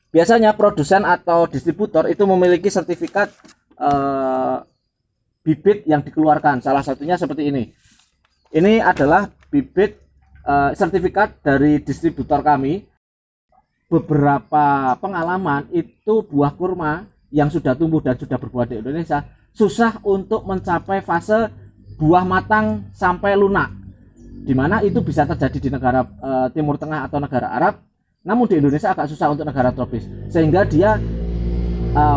Biasanya produsen atau distributor itu memiliki sertifikat bibit yang dikeluarkan. Salah satunya seperti ini. Ini adalah bibit sertifikat dari distributor kami. Beberapa pengalaman itu buah kurma yang sudah tumbuh dan sudah berbuah di Indonesia susah untuk mencapai fase buah matang sampai lunak, dimana itu bisa terjadi di negara Timur Tengah atau negara Arab. Namun di Indonesia agak susah untuk negara tropis, sehingga dia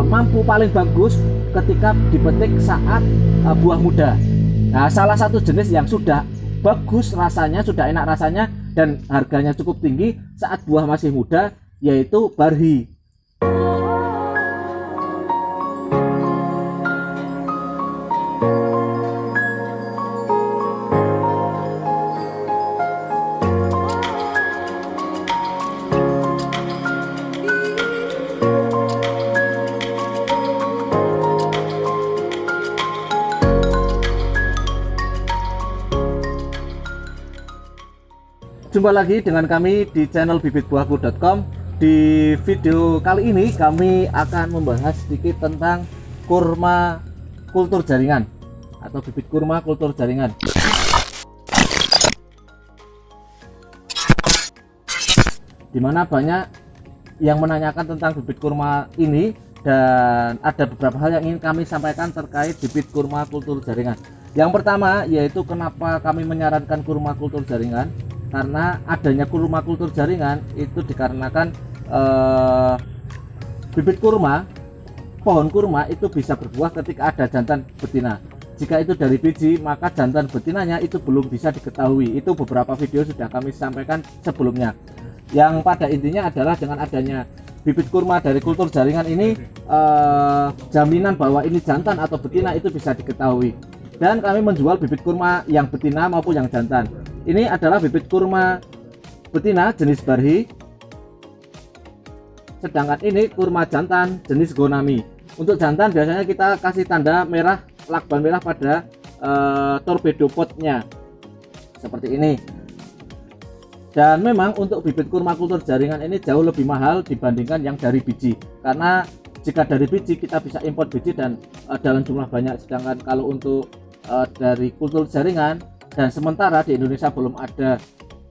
mampu paling bagus ketika dipetik saat buah muda. Nah, salah satu jenis yang sudah bagus rasanya, sudah enak rasanya dan harganya cukup tinggi saat buah masih muda, yaitu Barhi. Jumpa lagi dengan kami di channel bibitbuahku.com. Di video kali ini kami akan membahas sedikit tentang kurma kultur jaringan atau bibit kurma kultur jaringan. Dimana banyak yang menanyakan tentang bibit kurma ini, dan ada beberapa hal yang ingin kami sampaikan terkait bibit kurma kultur jaringan. Yang pertama yaitu kenapa kami menyarankan kurma kultur jaringan. Karena adanya kurma kultur jaringan itu dikarenakan bibit kurma, pohon kurma itu bisa berbuah ketika ada jantan betina. Jika itu dari biji, maka jantan betinanya itu belum bisa diketahui. Itu beberapa video sudah kami sampaikan sebelumnya. Yang pada intinya adalah dengan adanya bibit kurma dari kultur jaringan ini, jaminan bahwa ini jantan atau betina itu bisa diketahui. Dan kami menjual bibit kurma yang betina maupun yang jantan. Ini adalah bibit kurma betina jenis Barhi, sedangkan ini kurma jantan jenis Gonami. Untuk jantan biasanya kita kasih tanda merah, lakban merah pada torpedo potnya seperti ini. Dan memang untuk bibit kurma kultur jaringan ini jauh lebih mahal dibandingkan yang dari biji, karena jika dari biji kita bisa import biji dan dalam jumlah banyak, sedangkan kalau untuk dari kultur jaringan, dan sementara di Indonesia belum ada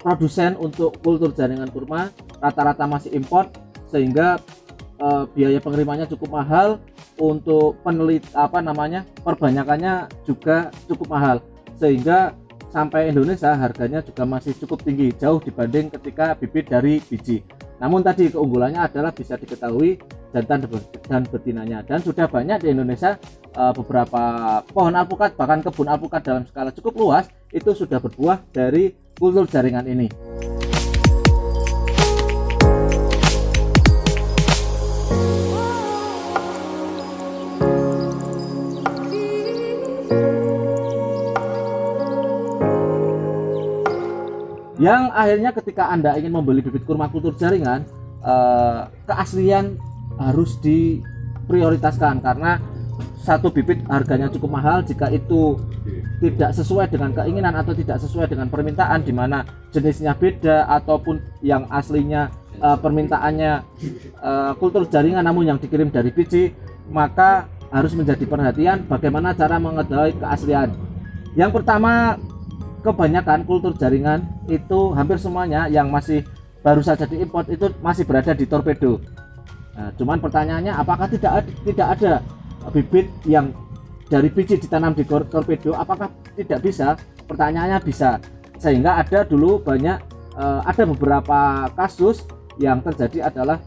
produsen untuk kultur jaringan kurma, rata-rata masih import, sehingga biaya pengirimannya cukup mahal. Untuk perbanyakannya juga cukup mahal, sehingga sampai Indonesia harganya juga masih cukup tinggi, jauh dibanding ketika bibit dari biji. Namun tadi keunggulannya adalah bisa diketahui jantan dan betinanya, dan sudah banyak di Indonesia beberapa pohon alpukat, bahkan kebun alpukat dalam skala cukup luas itu sudah berbuah dari kultur jaringan ini. Yang akhirnya ketika Anda ingin membeli bibit kurma kultur jaringan, keaslian harus diprioritaskan, karena satu bibit harganya cukup mahal jika itu tidak sesuai dengan keinginan atau tidak sesuai dengan permintaan, di mana jenisnya beda ataupun yang aslinya permintaannya kultur jaringan namun yang dikirim dari biji, maka harus menjadi perhatian bagaimana cara mengetahui keaslian. Yang pertama, kebanyakan kultur jaringan itu hampir semuanya yang masih baru saja diimpor itu masih berada di torpedo. Nah, cuman pertanyaannya, apakah tidak ada bibit yang dari biji ditanam di torpedo? Apakah tidak bisa? Pertanyaannya bisa. Sehingga ada dulu ada beberapa kasus yang terjadi adalah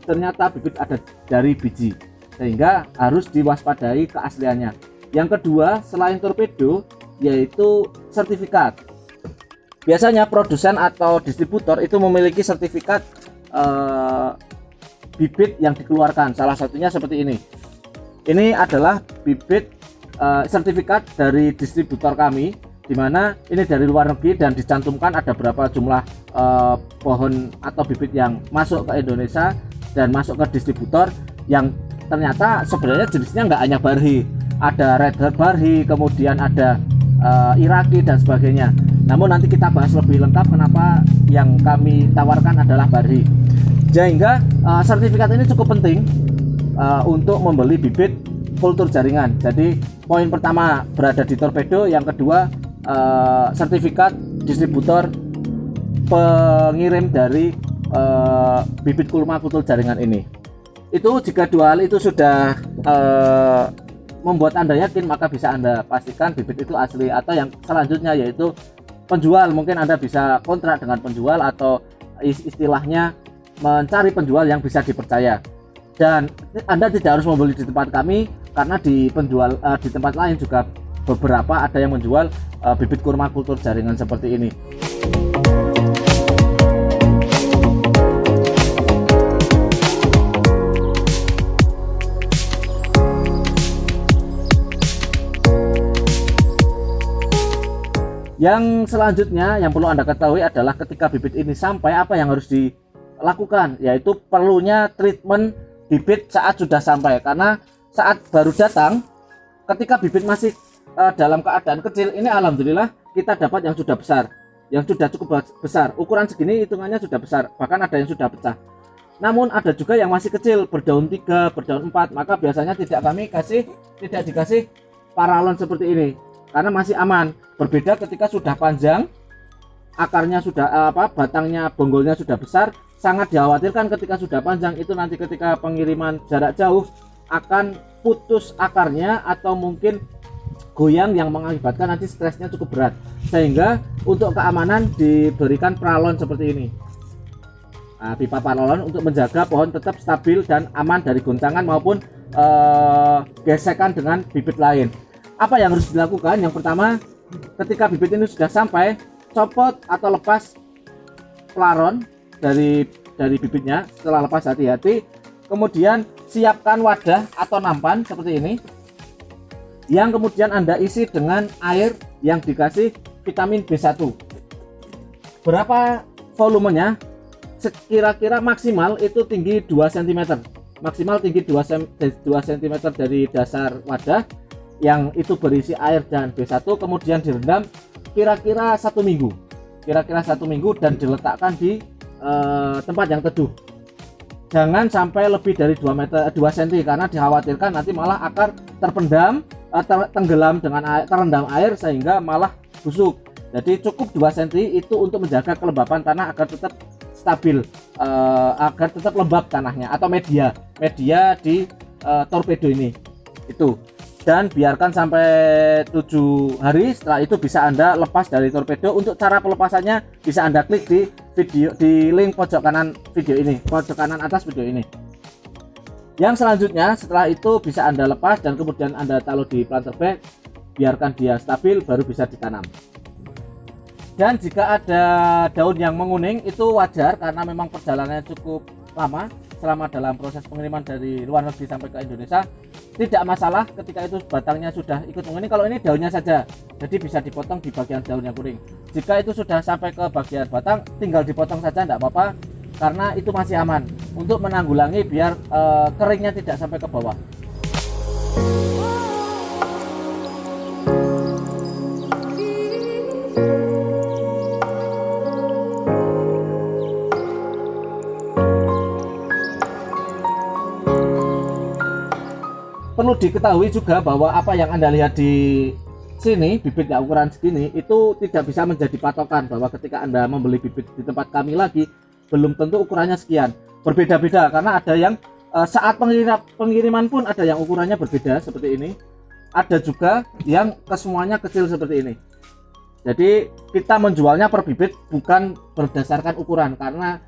ternyata bibit ada dari biji, sehingga harus diwaspadai keasliannya. Yang kedua, selain torpedo, yaitu sertifikat. Biasanya produsen atau distributor itu memiliki sertifikat bibit yang dikeluarkan. Salah satunya seperti ini. Ini adalah bibit sertifikat dari distributor kami, di mana ini dari luar negeri dan dicantumkan ada berapa jumlah pohon atau bibit yang masuk ke Indonesia dan masuk ke distributor, yang ternyata sebenarnya jenisnya nggak hanya Barhi, ada Red Heart Barhi, kemudian ada Iraqi dan sebagainya. Namun nanti kita bahas lebih lengkap kenapa yang kami tawarkan adalah Barhi. Sehingga sertifikat ini cukup penting untuk membeli bibit kultur jaringan. Jadi poin pertama berada di torpedo, yang kedua sertifikat distributor pengirim dari bibit kurma kultur jaringan ini. Itu jika dua hal itu sudah membuat Anda yakin, maka bisa Anda pastikan bibit itu asli. Atau yang selanjutnya yaitu penjual, mungkin Anda bisa kontrak dengan penjual atau istilahnya mencari penjual yang bisa dipercaya. Dan Anda tidak harus membeli di tempat kami, karena di penjual di tempat lain juga beberapa ada yang menjual bibit kurma kultur jaringan seperti ini. Yang selanjutnya yang perlu Anda ketahui adalah ketika bibit ini sampai, apa yang harus dilakukan, yaitu perlunya treatment bibit saat sudah sampai. Karena saat baru datang, ketika bibit masih dalam keadaan kecil, ini alhamdulillah kita dapat yang sudah besar, yang sudah cukup besar. Ukuran segini hitungannya sudah besar, bahkan ada yang sudah pecah. Namun ada juga yang masih kecil, berdaun 3, berdaun 4, maka biasanya tidak dikasih paralon seperti ini, karena masih aman. Berbeda ketika sudah panjang, akarnya sudah batangnya, bonggolnya sudah besar, sangat dikhawatirkan ketika sudah panjang itu nanti ketika pengiriman jarak jauh akan putus akarnya atau mungkin goyang yang mengakibatkan nanti stresnya cukup berat. Sehingga untuk keamanan diberikan paralon seperti ini. Pipa paralon untuk menjaga pohon tetap stabil dan aman dari goncangan maupun gesekan dengan bibit lain. Apa yang harus dilakukan? Yang pertama, ketika bibit ini sudah sampai, copot atau lepas pelaron dari bibitnya. Setelah lepas, hati-hati. Kemudian siapkan wadah atau nampan seperti ini, yang kemudian Anda isi dengan air yang dikasih vitamin B1. Berapa volumenya? Kira-kira maksimal itu tinggi 2 cm, maksimal tinggi 2 cm dari dasar wadah, yang itu berisi air dan B1, kemudian direndam kira-kira 1 minggu, dan diletakkan di tempat yang teduh. Jangan sampai lebih dari 2 cm, karena dikhawatirkan nanti malah akar terpendam, tenggelam dengan air, terendam air sehingga malah busuk. Jadi cukup 2 cm itu untuk menjaga kelembapan tanah agar tetap stabil, agar tetap lembab tanahnya, atau media di torpedo ini itu. Dan biarkan sampai 7 hari. Setelah itu bisa Anda lepas dari torpedo. Untuk cara pelepasannya bisa Anda klik di video, di link pojok kanan video ini, pojok kanan atas video ini. Yang selanjutnya setelah itu bisa Anda lepas dan kemudian Anda taruh di planter bag, biarkan dia stabil, baru bisa ditanam. Dan jika ada daun yang menguning itu wajar, karena memang perjalanannya cukup lama selama dalam proses pengiriman dari luar negeri sampai ke Indonesia. Tidak masalah ketika itu batangnya sudah ikut menguning, kalau ini daunnya saja, jadi bisa dipotong di bagian daun yang kuning. Jika itu sudah sampai ke bagian batang, tinggal dipotong saja, tidak apa-apa, karena itu masih aman untuk menanggulangi biar keringnya tidak sampai ke bawah. Perlu diketahui juga bahwa apa yang Anda lihat di sini, bibit yang ukuran segini, itu tidak bisa menjadi patokan bahwa ketika Anda membeli bibit di tempat kami lagi, belum tentu ukurannya sekian. Berbeda-beda, karena ada yang saat pengiriman pun ada yang ukurannya berbeda seperti ini. Ada juga yang kesemuanya kecil seperti ini. Jadi kita menjualnya per bibit, bukan berdasarkan ukuran, karena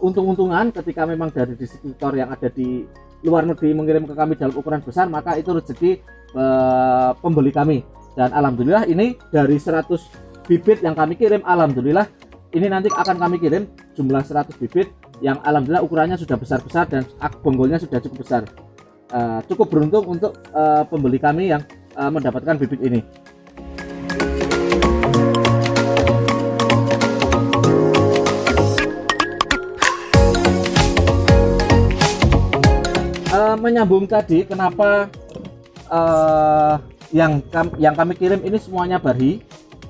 untung-untungan ketika memang dari distributor yang ada di luar negeri mengirim ke kami dalam ukuran besar, maka itu rezeki pembeli kami. Dan alhamdulillah ini dari 100 bibit yang kami kirim, alhamdulillah ini nanti akan kami kirim jumlah 100 bibit yang alhamdulillah ukurannya sudah besar-besar dan bonggolnya sudah cukup besar. Cukup beruntung untuk pembeli kami yang mendapatkan bibit ini. Menyambung tadi, kenapa yang kami kirim ini semuanya bari.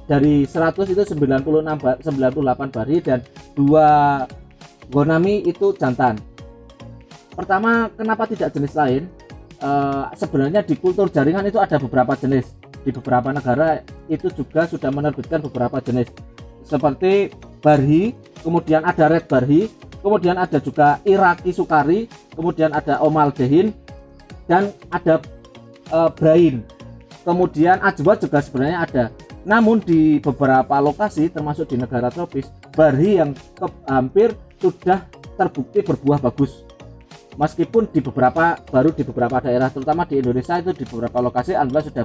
Dari 100 itu 98 bari dan 2 Gonami itu jantan. Pertama, kenapa tidak jenis lain? Sebenarnya di kultur jaringan itu ada beberapa jenis. Di beberapa negara itu juga sudah menerbitkan beberapa jenis, seperti Barhi, kemudian ada Red Barhi, kemudian ada juga Iraqi Sukari, kemudian ada Omaldehin, dan ada Brain. Kemudian Ajwa juga sebenarnya ada. Namun di beberapa lokasi termasuk di negara tropis, Barhi yang hampir sudah terbukti berbuah bagus. Meskipun baru di beberapa daerah, terutama di Indonesia itu di beberapa lokasi alhamdulillah sudah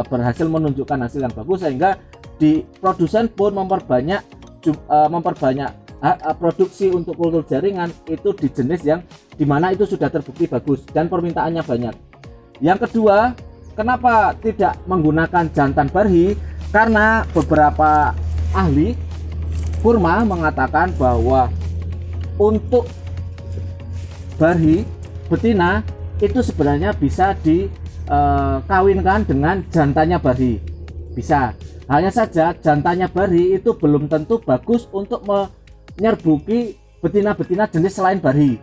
berhasil menunjukkan hasil yang bagus, sehingga di produsen pun memperbanyak produksi untuk kultur jaringan itu di jenis yang dimana itu sudah terbukti bagus dan permintaannya banyak. Yang kedua, kenapa tidak menggunakan jantan Barhi? Karena beberapa ahli kurma mengatakan bahwa untuk Barhi betina itu sebenarnya bisa dikawinkan dengan jantannya Barhi, bisa. Hanya saja jantannya Barhi itu belum tentu bagus untuk menyerbuki betina-betina jenis selain Barhi.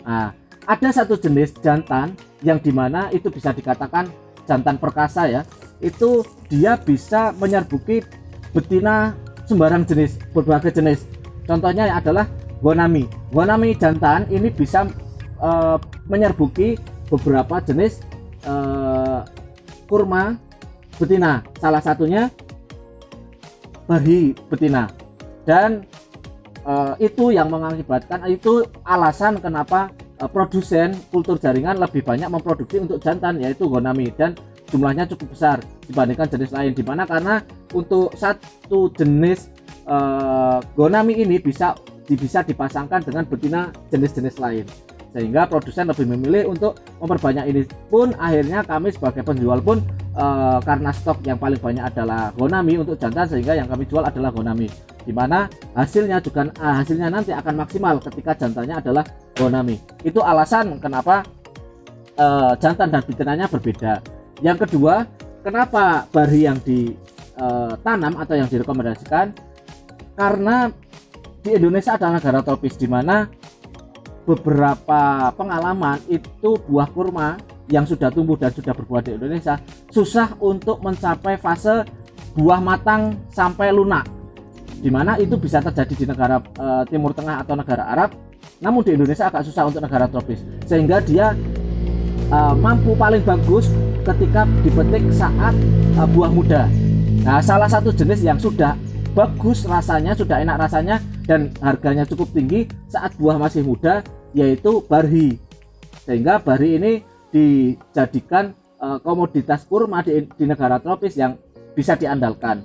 Nah, ada satu jenis jantan yang dimana itu bisa dikatakan jantan perkasa ya, itu dia bisa menyerbuki betina sembarang jenis, berbagai jenis. Contohnya adalah Gonami. Gonami jantan ini bisa menyerbuki beberapa jenis kurma betina, salah satunya Barhi betina. Dan itu yang mengakibatkan, itu alasan kenapa produsen kultur jaringan lebih banyak memproduksi untuk jantan, yaitu Gonami, dan jumlahnya cukup besar dibandingkan jenis lain. Dimana karena untuk satu jenis Gonami ini bisa dipasangkan dengan betina jenis-jenis lain, sehingga produsen lebih memilih untuk memperbanyak ini. Pun akhirnya kami sebagai penjual pun karena stok yang paling banyak adalah Gonami untuk jantan, sehingga yang kami jual adalah Gonami, dimana hasilnya nanti akan maksimal ketika jantannya adalah Gonami. Itu alasan kenapa jantan dan betinanya berbeda. Yang kedua, kenapa Barhi yang ditanam atau yang direkomendasikan? Karena di Indonesia adalah negara tropis, di mana beberapa pengalaman itu buah kurma yang sudah tumbuh dan sudah berbuah di Indonesia susah untuk mencapai fase buah matang sampai lunak, di mana itu bisa terjadi di negara Timur Tengah atau negara Arab. Namun di Indonesia agak susah untuk negara tropis, sehingga dia mampu paling bagus ketika dipetik saat buah muda. Nah, salah satu jenis yang sudah bagus rasanya, sudah enak rasanya, dan harganya cukup tinggi saat buah masih muda, yaitu Barhi. Sehingga Barhi ini dijadikan komoditas kurma di negara tropis yang bisa diandalkan,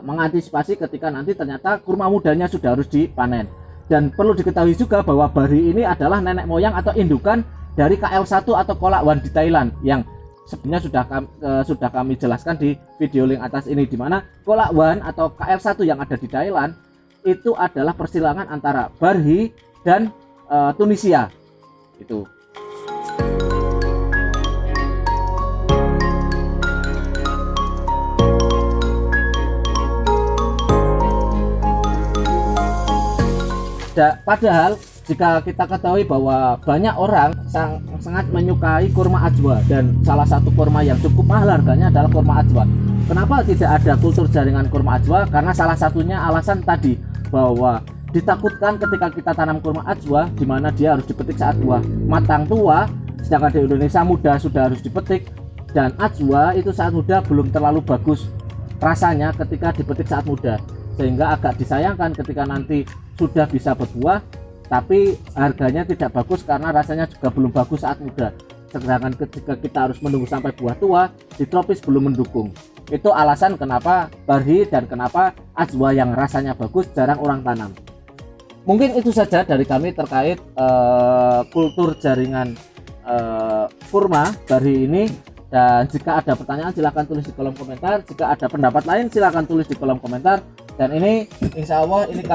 mengantisipasi ketika nanti ternyata kurma mudanya sudah harus dipanen. Dan perlu diketahui juga bahwa Barhi ini adalah nenek moyang atau indukan dari KL1 atau kolak wan di Thailand, yang sebenarnya sudah kami jelaskan di video link atas ini, di mana kolak wan atau KL1 yang ada di Thailand itu adalah persilangan antara Barhi dan Tunisia. Itu. Padahal jika kita ketahui bahwa banyak orang sangat menyukai kurma Ajwa, dan salah satu kurma yang cukup mahal harganya adalah kurma Ajwa. Kenapa tidak ada kultur jaringan kurma Ajwa? Karena salah satunya alasan tadi, bahwa ditakutkan ketika kita tanam kurma Ajwa, di mana dia harus dipetik saat buah matang tua, sedangkan di Indonesia muda sudah harus dipetik, dan Ajwa itu saat muda belum terlalu bagus rasanya ketika dipetik saat muda, sehingga agak disayangkan ketika nanti sudah bisa berbuah tapi harganya tidak bagus karena rasanya juga belum bagus saat muda. Sedangkan ketika kita harus menunggu sampai buah tua, di tropis belum mendukung. Itu alasan kenapa Barhi dan kenapa Ajwa yang rasanya bagus jarang orang tanam. Mungkin itu saja dari kami terkait kultur jaringan kurma Barhi ini. Dan jika ada pertanyaan silahkan tulis di kolom komentar. Jika ada pendapat lain silahkan tulis di kolom komentar. Dan ini insya Allah ini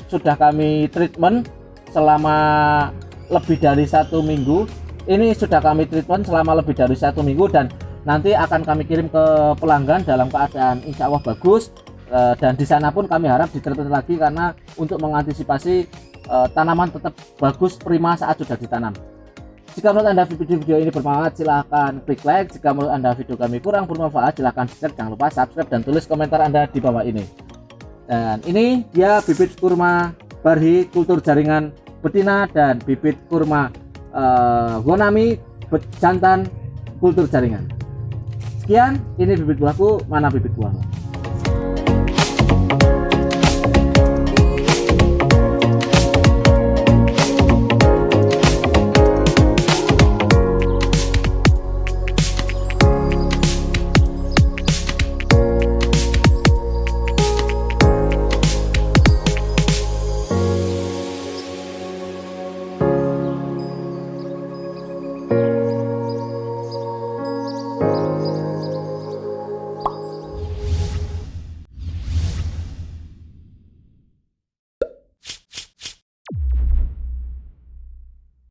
sudah kami treatment selama lebih dari 1 minggu. Ini sudah kami treatment selama lebih dari 1 minggu, dan nanti akan kami kirim ke pelanggan dalam keadaan insya Allah bagus. Dan di sana pun kami harap diterapkan lagi karena untuk mengantisipasi tanaman tetap bagus prima saat sudah ditanam. Jika menurut Anda video ini bermanfaat, silahkan klik like. Jika menurut Anda video kami kurang bermanfaat, silahkan dislike. Jangan lupa subscribe dan tulis komentar Anda di bawah ini. Dan ini dia bibit kurma Barhi kultur jaringan betina dan bibit kurma Wonami jantan kultur jaringan. Sekian, ini bibit buahku, mana bibit buahmu?